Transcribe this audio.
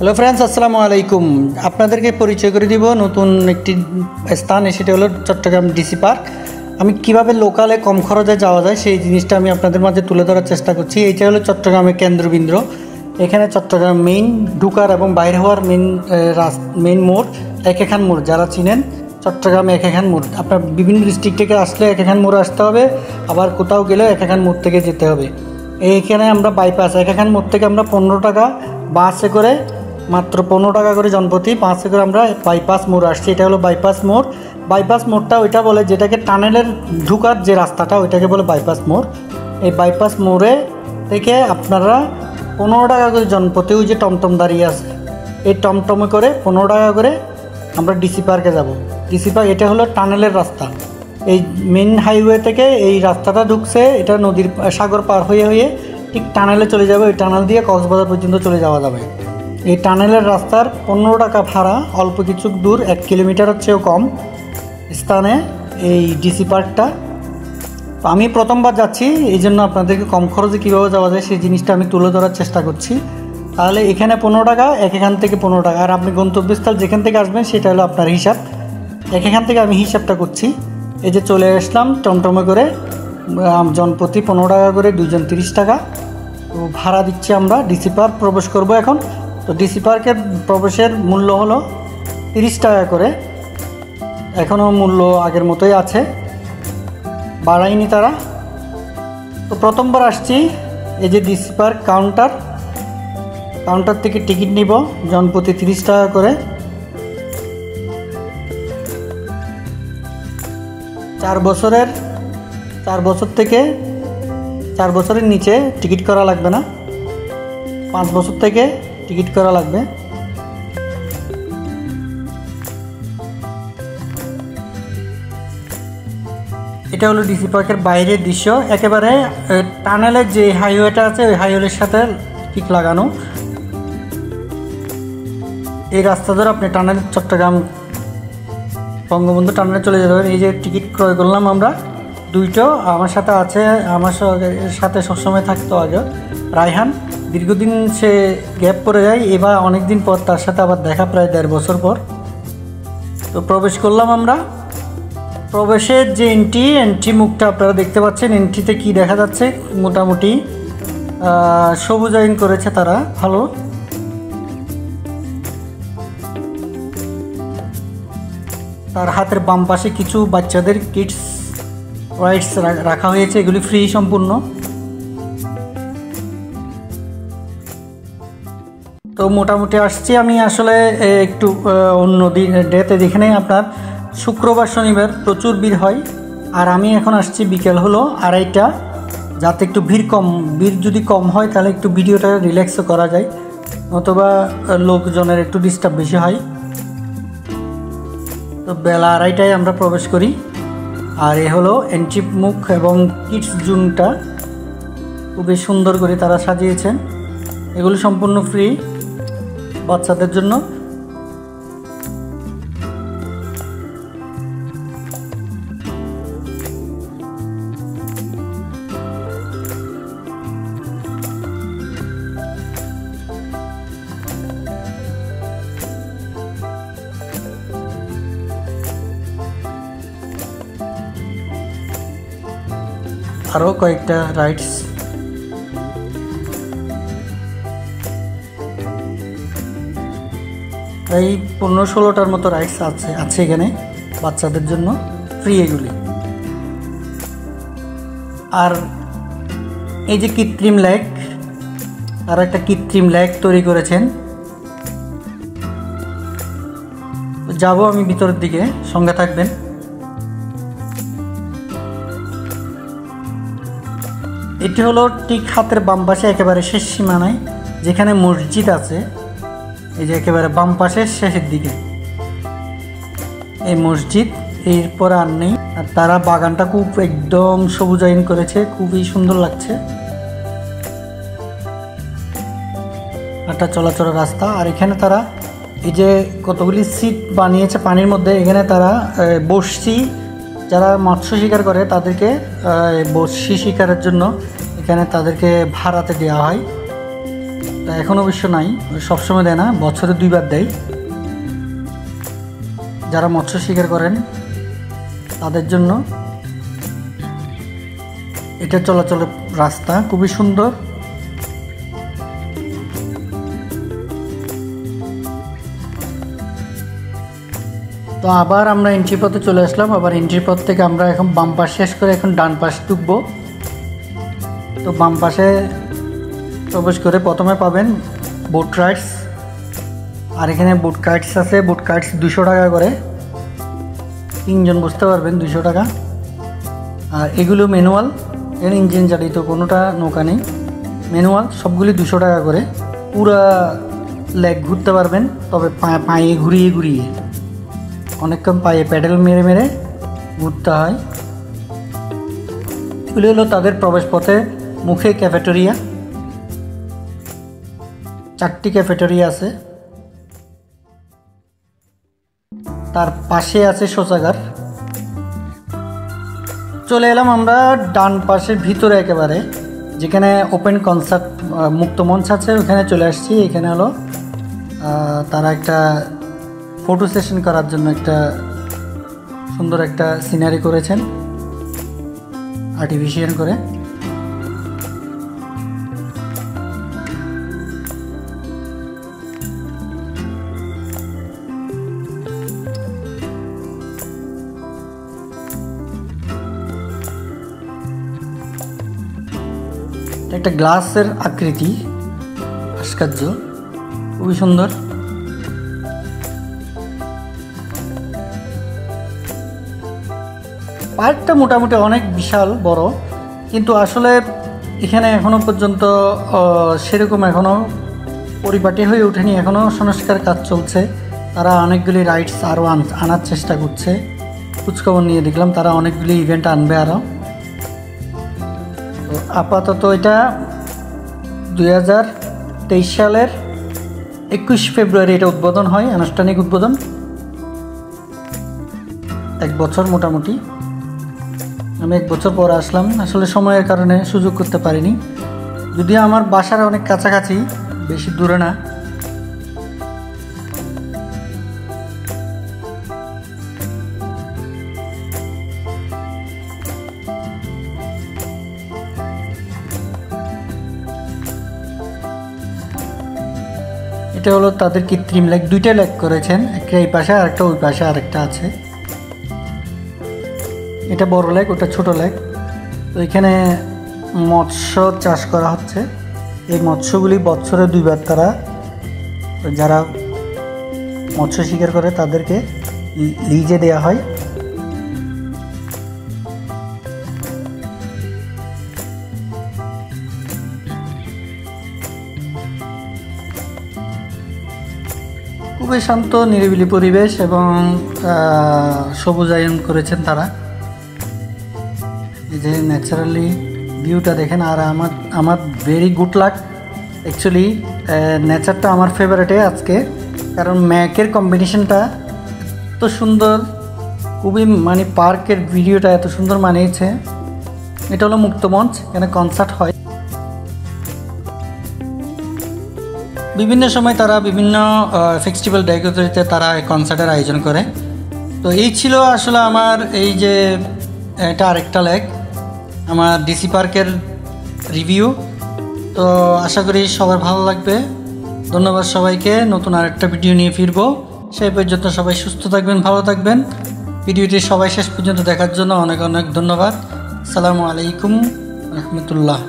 Hello friends, আসসালামু আলাইকুম। আপনাদেরকে পরিচয় করে দিব নতুন একটি স্থান, সেটা হলো চট্টগ্রাম ডিসি পার্ক। আমি কিভাবে লোকালে কম খরচে যাওয়া যায় সেই জিনিসটা আমি আপনাদের মাঝে তুলে ধরার চেষ্টা করছি। এইটা হলো চট্টগ্রামের কেন্দ্রবিন্দু। এখানে চট্টগ্রাম মেইন ঢুকার এবং বাইরে হওয়ার মেইন মোড় একেখান মোড়। যারা চিনেন চট্টগ্রামে একেখান মোড়, আপনার বিভিন্ন ডিস্ট্রিক্ট থেকে আসলে একেখান মোড় আসতে হবে, আবার কোথাও গেলেও একেখান মোড় থেকে যেতে হবে। এইখানে আমরা বাইপাস একেখান মোড় থেকে আমরা 15 টাকা বাসে করে, মাত্র 15 টাকা করে জনপ্রতি বাসে করে আমরা বাইপাস মোড় আসছি। এটা হলো বাইপাস মোড়। বাইপাস মোড়টা ওইটা বলে যেটাকে টানেলের ঢুকার যে রাস্তাটা ওইটাকে বলে বাইপাস মোড়। এই বাইপাস মোড়ে থেকে আপনারা 15 টাকা করে জনপ্রতি, ওই যে টমটম দাঁড়িয়ে আছে, এই টমটমে করে 15 টাকা করে আমরা ডিসি পার্কে যাব। ডিসি পার্ক এটা হলো টানেলের রাস্তা। এই মেন হাইওয়ে থেকে এই রাস্তাটা ঢুকছে, এটা নদীর সাগর পার হয়ে হয়ে ঠিক টানেলে চলে যাবে। ওই টানেল দিয়ে কক্সবাজার পর্যন্ত চলে যাওয়া যাবে। এই টানেলের রাস্তার 15 টাকা ভাড়া, অল্প কিছু দূর, 1 কিলোমিটারের চেয়েও কম স্থানে এই ডিসি পার্কটা। আমি প্রথমবার যাচ্ছি, এই জন্য আপনাদেরকে কম খরচে কীভাবে যাওয়া যায় সেই জিনিসটা আমি তুলে ধরার চেষ্টা করছি। তাহলে এখানে 15 টাকা, এখান থেকে 15 টাকা, আর আপনি গন্তব্যস্থল যেখান থেকে আসবেন সেটা হলো আপনার হিসাব। এখান থেকে আমি হিসাবটা করছি। এই যে চলে আসলাম টমটমে করে, জনপ্রতি 15 টাকা করে, 2 জন 30 টাকা তো ভাড়া দিচ্ছি। আমরা ডিসি পার্ক প্রবেশ করব এখন। তো ডিসি পার্কের প্রবেশের মূল্য হলো 30 টাকা করে। এখনও মূল্য আগের মতোই আছে, বাড়ায়নি তারা। তো প্রথমবার আসছি, এই যে ডিসি পার্ক কাউন্টার থেকে টিকিট নিব জনপ্রতি 30 টাকা করে। 4 বছরের নিচে টিকিট করা লাগবে না, 5 বছর থেকে টিকিট করা লাগবে। এটা হলো ডিসি পার্কের বাইরের দৃশ্য। একেবারে টানেলের যে হাইওয়েটা আছে ওই হাইওয়ের সাথে ঠিক লাগানো। এই রাস্তা ধরে আপনি চট্টগ্রাম বঙ্গবন্ধু টানেলে চলে যেতে পারেন। এই যে টিকিট ক্রয় করলাম আমরা দুইটো, আমার সাথে আছে, আমার সাথে সবসময় থাকতো আগে রায়হান। দীর্ঘদিন সে গ্যাপ করে যায়, এবার অনেক দিন পর তার সাথে আবার দেখা, প্রায় 1.5 বছর পর। তো প্রবেশ করলাম আমরা। প্রবেশের যে এন্ট্রি মুখটা আপনারা দেখতে পাচ্ছেন। এন্ট্রিতে কি দেখা যাচ্ছে, মোটামুটি সবুজায়ন করেছে তারা, ভালো। তার হাতের বাম পাশে কিছু বাচ্চাদের কিডস রাইডস রাখা হয়েছে, এগুলি ফ্রি সম্পূর্ণ। তো মোটামুটি আসছি আমি আসলে একটু অন্য ডেতে, যেখানে আপনার শুক্রবার শনিবার প্রচুর ভিড় হয়। আর আমি এখন আসছি বিকেল হলো 2:30, যাতে একটু ভিড় যদি কম হয় তাহলে একটু ভিডিওটা রিল্যাক্সও করা যায়, অথবা লোকজনের একটু ডিস্টার্ব বেশি হয়। তো বেলা 2:30টায় আমরা প্রবেশ করি। আর এ হলো এন্ট্রি মুখ এবং কিডস জোনটা খুবই সুন্দর করে তারা সাজিয়েছেন। এগুলো সম্পূর্ণ ফ্রি বাচ্চাদের জন্য। আরও কয়েকটা রাইডস, প্রায় 15-16টার মতো রাইডস আছে এখানে বাচ্চাদের জন্য, ফ্রি এগুলি। আর এই যে কৃত্রিম লেক, তারা একটা কৃত্রিম লেক তৈরি করেছেন। যাব আমি ভিতরের দিকে, সঙ্গে থাকবেন। এটি হলো ঠিক হাতের বাম পাশে একেবারে শেষ সীমানায় যেখানে মসজিদ আছে। এই যে একেবারে বাম পাশের শেষের দিকে এই মসজিদ, এরপর আর নেই। আর তারা বাগানটা খুব একদম সবুজায়ন করেছে, খুবই সুন্দর লাগছে। একটা চলাচল রাস্তা। আর এখানে তারা এই যে কতগুলি সিট বানিয়েছে পানির মধ্যে, এখানে তারা বড়শি, যারা মৎস্য শিকার করে তাদেরকে বড়শি শিকারের জন্য এখানে তাদেরকে ভাড়াতে দেওয়া হয়। এখন অবশ্য নাই, সবসময় দেয় না, বছরে 2 বার দেয়। যারা মৎস্য শিকার করেন তাদের জন্য এটা চলাচলের রাস্তা খুবই সুন্দর। তো আবার আমরা এন্ট্রি পথে চলে আসলাম। আবার এন্ট্রি পথ থেকে আমরা এখন বাম পাশ শেষ করে এখন ডান পাশ ঢুকবো। তো বাম পাশে প্রবেশ করে প্রথমে পাবেন বোট রাইডস, আর এখানে বোট রাইডস আছে। বোট রাইডস 200 টাকা করে, 3 জন বসতে পারবেন, 200 টাকা। আর এগুলো ম্যানুয়াল, এর ইঞ্জিন চালিত, কোনোটা নৌকা নেই, ম্যানুয়াল, সবগুলি 200 টাকা করে। পুরা লেগ ঘুরতে পারবেন, তবে পায়ে ঘুরিয়ে ঘুরিয়ে, অনেকক্ষণ পায়ে প্যাডেল মেরে মেরে ঘুরতে হয়। এগুলি হলো তাদের প্রবেশ পথে মুখে ক্যাফেটেরিয়া, 4টি ক্যাফেটেরিয়া আছে। তার পাশে আছে শৌচাগার। চলে এলাম আমরা ডান পাশের ভিতরে একেবারে, যেখানে ওপেন কনসার্ট মুক্ত মঞ্চ আছে, ওখানে চলে আসছি। এখানে হলো তারা একটা ফটো সেশন করার জন্য একটা সুন্দর একটা সিনারি করেছেন আর্টিফিশিয়াল করে। একটা গ্লাসের আকৃতি, ভাস্কর্য, খুবই সুন্দর। পার্কটা মোটামুটি অনেক বিশাল বড়, কিন্তু আসলে এখানে এখনো পর্যন্ত সেরকম এখনো পরিপাটি হয়ে ওঠেনি, এখনো সংস্কার কাজ চলছে। তারা অনেকগুলি রাইডস আরও আনার চেষ্টা করছে। খোঁজখবর নিয়ে দেখলাম তারা অনেকগুলি ইভেন্ট আনবে আরও। তো আপাতত এটা 2023 সালের 21 ফেব্রুয়ারি এটা উদ্বোধন হয়, আনুষ্ঠানিক উদ্বোধন। 1 বছর মোটামুটি, আমি 1 বছর পরে আসলাম, আসলে সময়ের কারণে সুযোগ করতে পারিনি। যদিও আমার বাসার অনেক কাছাকাছি, বেশি দূরে না। এটা হলো তাদের কৃত্রিম লেক, 2টা লেক করেছেন, একটা এই পাশে আর একটা ওই পাশে আরেকটা আছে। এটা বড় লেক, ওটা ছোট লেক। তো এখানে মৎস্য চাষ করা হচ্ছে। এই মৎস্যগুলি বছরে 2 বার তারা, যারা মৎস্য শিকার করে তাদেরকে লিজে দেওয়া হয়। খুবই শান্ত নিরিবিলি পরিবেশ এবং সবুজায়ন করেছেন তারা। এই যে ন্যাচারালি ভিউটা দেখেন। আর আমার ভেরি গুড লাক, অ্যাকচুয়ালি নেচারটা আমার ফেভারিটে আজকে, কারণ ম্যাকের কম্বিনেশনটা এত সুন্দর, খুবই মানে পার্কের ভিডিওটা এত সুন্দর মানিয়েছে। এটা হলো মুক্ত মঞ্চ, এখানে কনসার্ট হয়। বিভিন্ন সময় তারা বিভিন্ন ফেস্টিভ্যাল ডেগুলোতে তারা কনসার্টের আয়োজন করে। তো এই ছিল আসলে আমার এই যে এটা আরেকটা লেক, আমার ডিসি পার্কের রিভিউ। তো আশা করি সবার ভালো লাগবে। ধন্যবাদ সবাইকে। নতুন আরেকটা ভিডিও নিয়ে ফিরবো। সেই পর্যন্ত সবাই সুস্থ থাকবেন, ভালো থাকবেন। ভিডিওটি সবাই শেষ পর্যন্ত দেখার জন্য অনেক অনেক ধন্যবাদ। আসসালামু আলাইকুম রহমতুল্লাহ।